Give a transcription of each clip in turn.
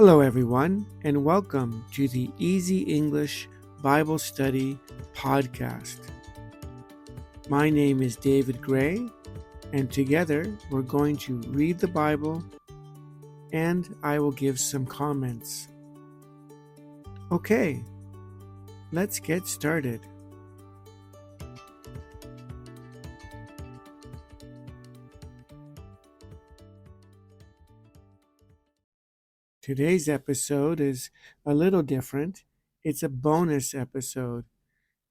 Hello, everyone, and welcome to the Easy English Bible Study podcast. My name is David Gray, and together we're going to read the Bible and I will give some comments. Okay, let's get started. Today's episode is a little different. It's a bonus episode,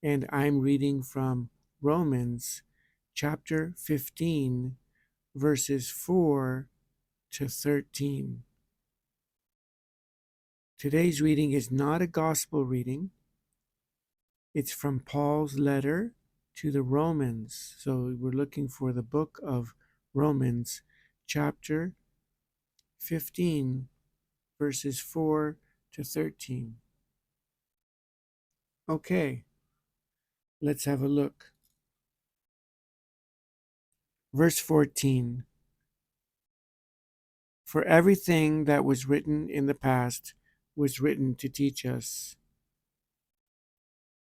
and I'm reading from Romans chapter 15, verses 4 to 13. Today's reading is not a gospel reading. It's from Paul's letter to the Romans. So we're looking for the book of Romans, chapter 15, verses 4 to 13. Okay, let's have a look. Verse 14. For everything that was written in the past was written to teach us,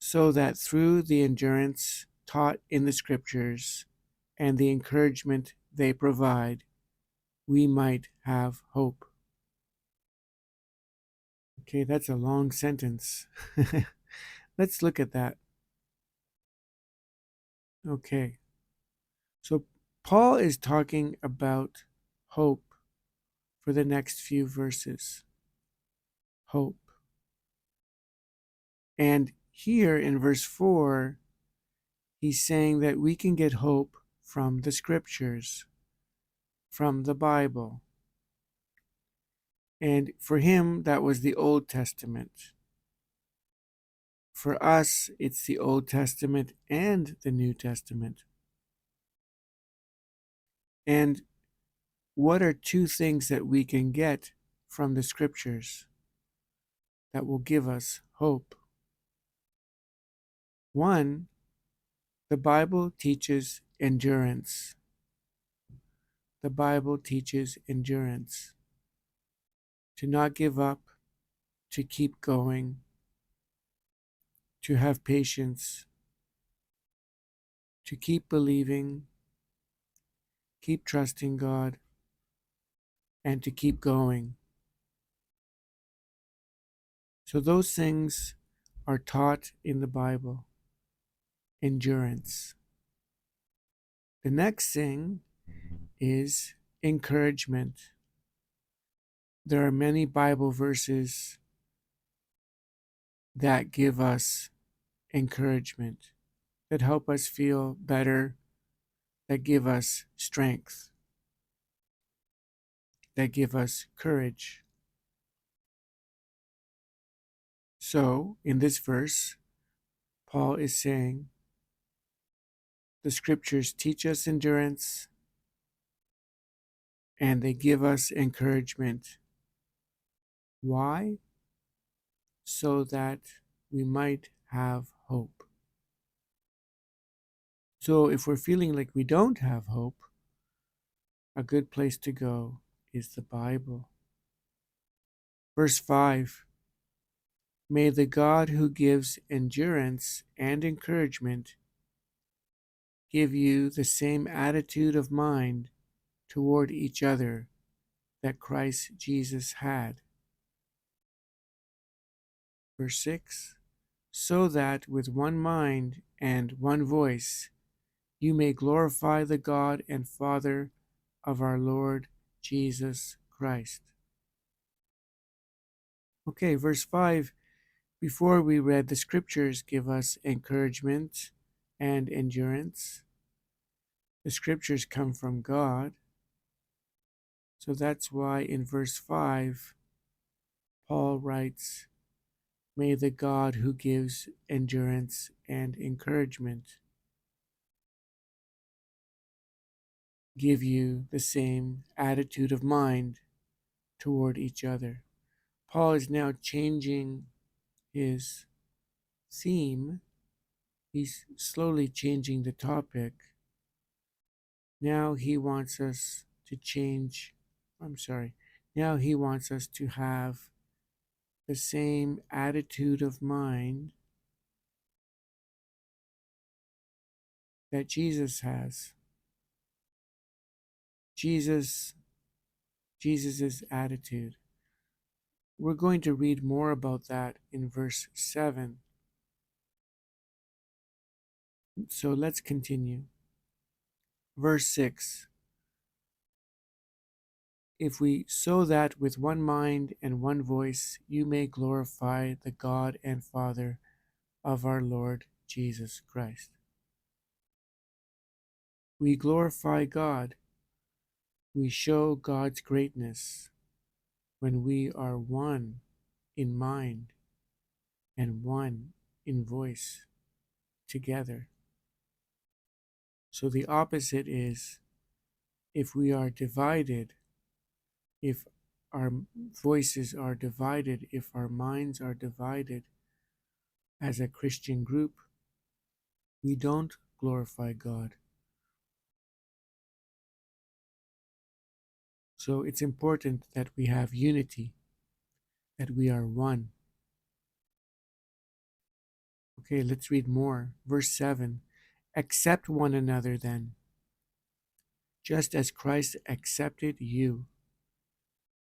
so that through the endurance taught in the Scriptures and the encouragement they provide, we might have hope. Okay, that's a long sentence. Let's look at that. Okay, so Paul is talking about hope for the next few verses. Hope. And here in verse 4, he's saying that we can get hope from the Scriptures, from the Bible. And for him, that was the Old Testament. For us, it's the Old Testament and the New Testament. And what are two things that we can get from the Scriptures that will give us hope? One, the Bible teaches endurance. The Bible teaches endurance. To not give up, to keep going, to have patience, to keep believing, keep trusting God, and to keep going. So those things are taught in the Bible. Endurance. The next thing is encouragement. There are many Bible verses that give us encouragement, that help us feel better, that give us strength, that give us courage. So, in this verse, Paul is saying the Scriptures teach us endurance and they give us encouragement. Why? So that we might have hope. So if we're feeling like we don't have hope, a good place to go is the Bible. Verse 5. May the God who gives endurance and encouragement give you the same attitude of mind toward each other that Christ Jesus had. Verse 6. So that with one mind and one voice you may glorify the God and Father of our Lord Jesus Christ. Okay, verse 5. Before we read, the Scriptures give us encouragement and endurance. The Scriptures come from God. So that's why in verse 5, Paul writes, May the God who gives endurance and encouragement give you the same attitude of mind toward each other. Paul is now changing his theme. He's slowly changing the topic. Now he wants us to have the same attitude of mind that Jesus has. Jesus's attitude. We're going to read more about that in verse 7. So let's continue. Verse 6. If we so that with one mind and one voice you may glorify the God and Father of our Lord Jesus Christ. We glorify God. We show God's greatness when we are one in mind and one in voice together. So the opposite is if we are divided, if our voices are divided, if our minds are divided as a Christian group, we don't glorify God. So it's important that we have unity, that we are one. Okay, let's read more. Verse 7. Accept one another then, just as Christ accepted you,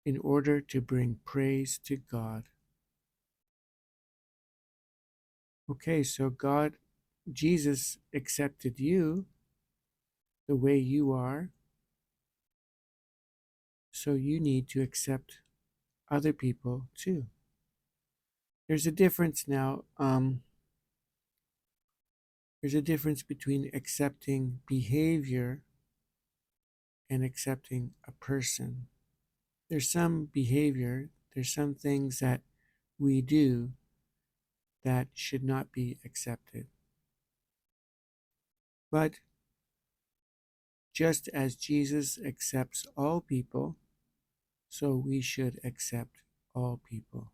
in order to bring praise to God. Okay, so Jesus accepted you the way you are, so you need to accept other people too. There's a difference now. There's a difference between accepting behavior and accepting a person. There's some behavior, there's some things that we do that should not be accepted. But just as Jesus accepts all people, so we should accept all people.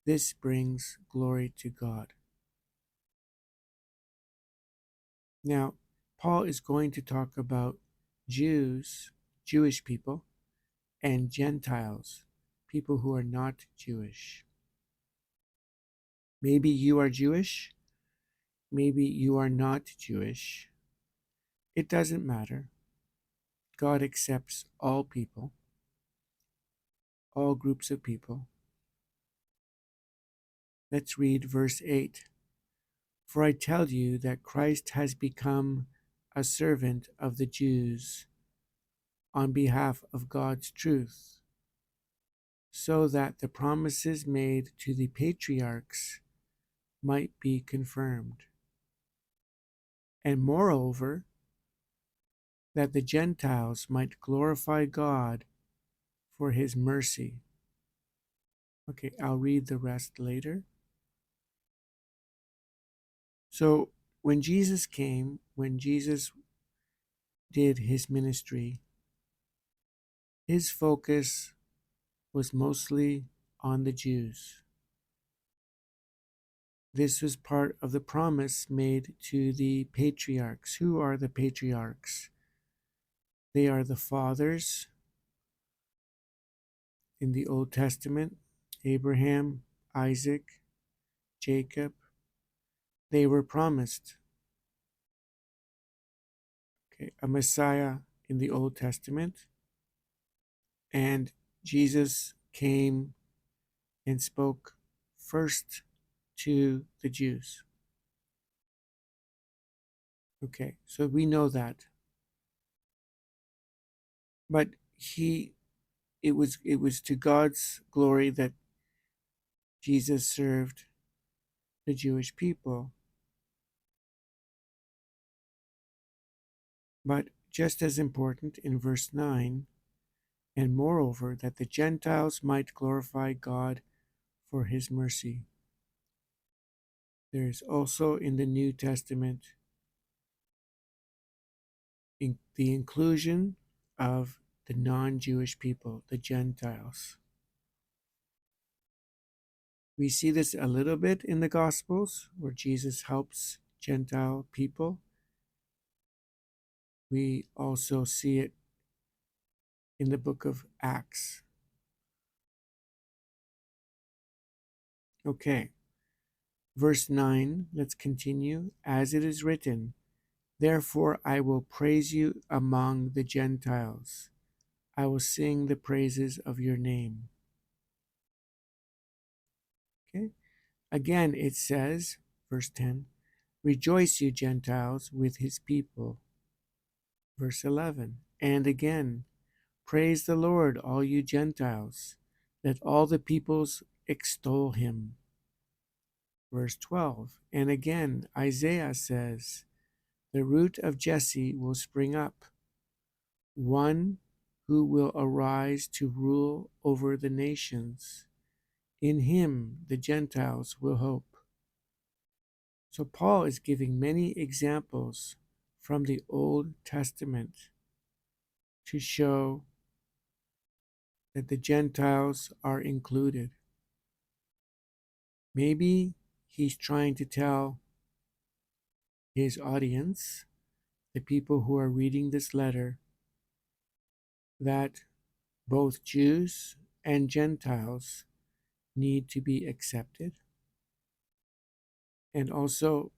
This brings glory to God. Now, Paul is going to talk about Jewish people, and Gentiles, people who are not Jewish. Maybe you are Jewish, maybe you are not Jewish. It doesn't matter. God accepts all people, all groups of people. Let's read verse 8. For I tell you that Christ has become a servant of the Jews on behalf of God's truth, so that the promises made to the patriarchs might be confirmed. And moreover, that the Gentiles might glorify God for his mercy. Okay, I'll read the rest later. So when Jesus came, when Jesus did his ministry, his focus was mostly on the Jews. This was part of the promise made to the patriarchs. Who are the patriarchs? They are the fathers in the Old Testament: Abraham, Isaac, Jacob. They were promised a Messiah in the Old Testament, and Jesus came and spoke first to the Jews. Okay, so we know that. But it was to God's glory that Jesus served the Jewish people. But just as important, in verse 9, and moreover, that the Gentiles might glorify God for his mercy. There is also in the New Testament the inclusion of the non-Jewish people, the Gentiles. We see this a little bit in the Gospels, where Jesus helps Gentile people. We also see it in the book of Acts. Okay, verse 9, let's continue. As it is written, therefore I will praise you among the Gentiles. I will sing the praises of your name. Okay, again it says, verse 10, rejoice, you Gentiles, with his people. Verse 11, and again, praise the Lord, all you Gentiles. Let all the peoples extol him. Verse 12, and again, Isaiah says, the root of Jesse will spring up, one who will arise to rule over the nations. In him the Gentiles will hope. So Paul is giving many examples from the Old Testament to show that the Gentiles are included. Maybe he's trying to tell his audience, the people who are reading this letter, that both Jews and Gentiles need to be accepted. And also,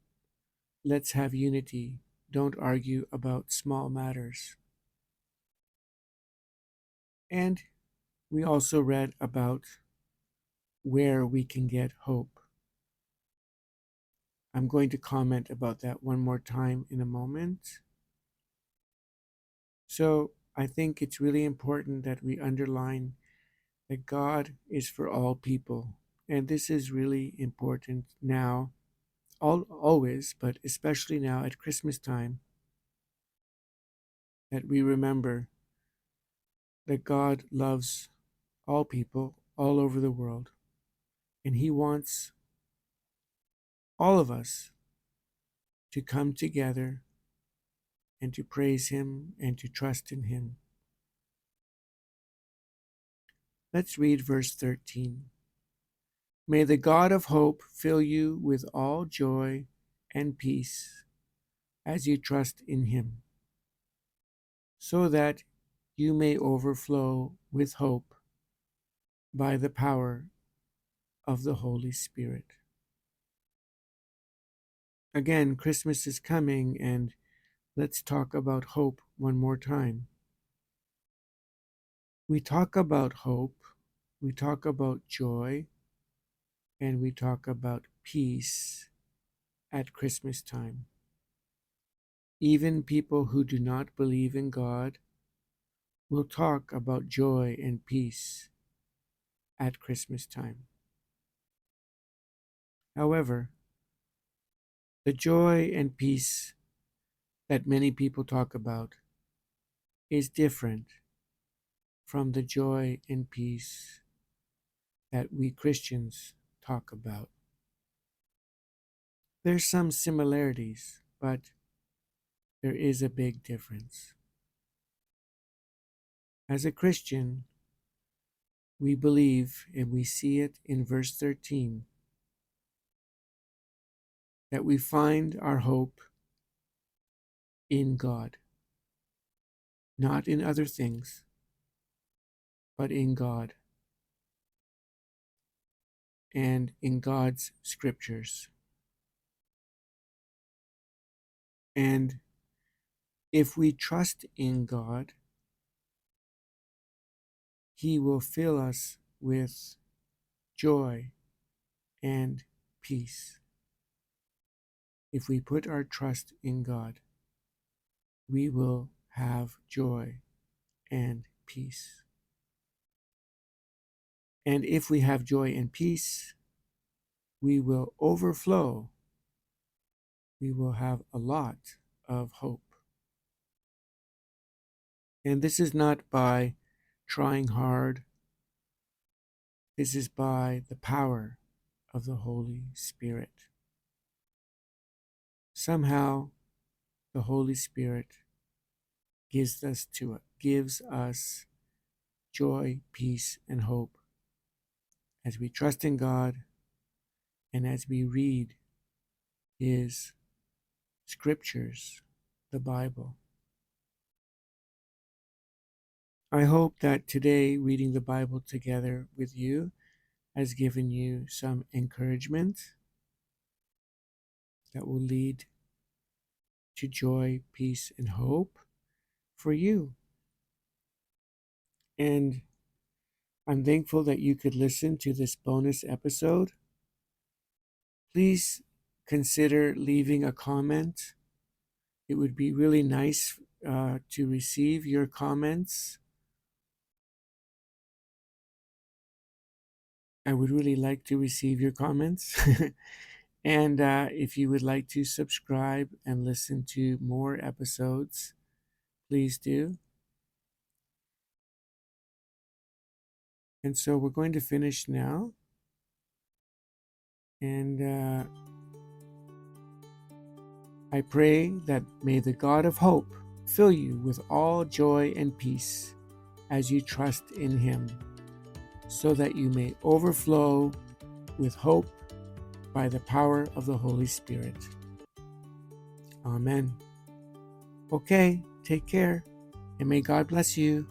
let's have unity. Don't argue about small matters. And we also read about where we can get hope. I'm going to comment about that one more time in a moment. So I think it's really important that we underline that God is for all people. And this is really important now, always, but especially now at Christmas time, that we remember that God loves all people all over the world. And He wants all of us to come together and to praise Him and to trust in Him. Let's read verse 13. May the God of hope fill you with all joy and peace as you trust in Him, so that you may overflow with hope by the power of the Holy Spirit. Again, Christmas is coming, and let's talk about hope one more time. We talk about hope, we talk about joy, and we talk about peace at Christmas time. Even people who do not believe in God will talk about joy and peace at Christmas time. However, the joy and peace that many people talk about is different from the joy and peace that we Christians talk about. There's some similarities, but there is a big difference. As a Christian, we believe, and we see it in verse 13, that we find our hope in God, not in other things, but in God and in God's scriptures. And if we trust in God, He will fill us with joy and peace. If we put our trust in God, we will have joy and peace. And if we have joy and peace, we will overflow. We will have a lot of hope. And this is not by trying hard. This is by the power of the Holy Spirit. Somehow, the Holy Spirit gives us joy, peace, and hope as we trust in God and as we read His scriptures, the Bible. I hope that today, reading the Bible together with you has given you some encouragement that will lead to joy, peace, and hope for you. And I'm thankful that you could listen to this bonus episode. Please consider leaving a comment. It would be really nice to receive your comments. I would really like to receive your comments. And if you would like to subscribe and listen to more episodes, please do. And so we're going to finish now. And I pray that may the God of hope fill you with all joy and peace as you trust in Him, so that you may overflow with hope by the power of the Holy Spirit. Amen. Okay, take care, and may God bless you.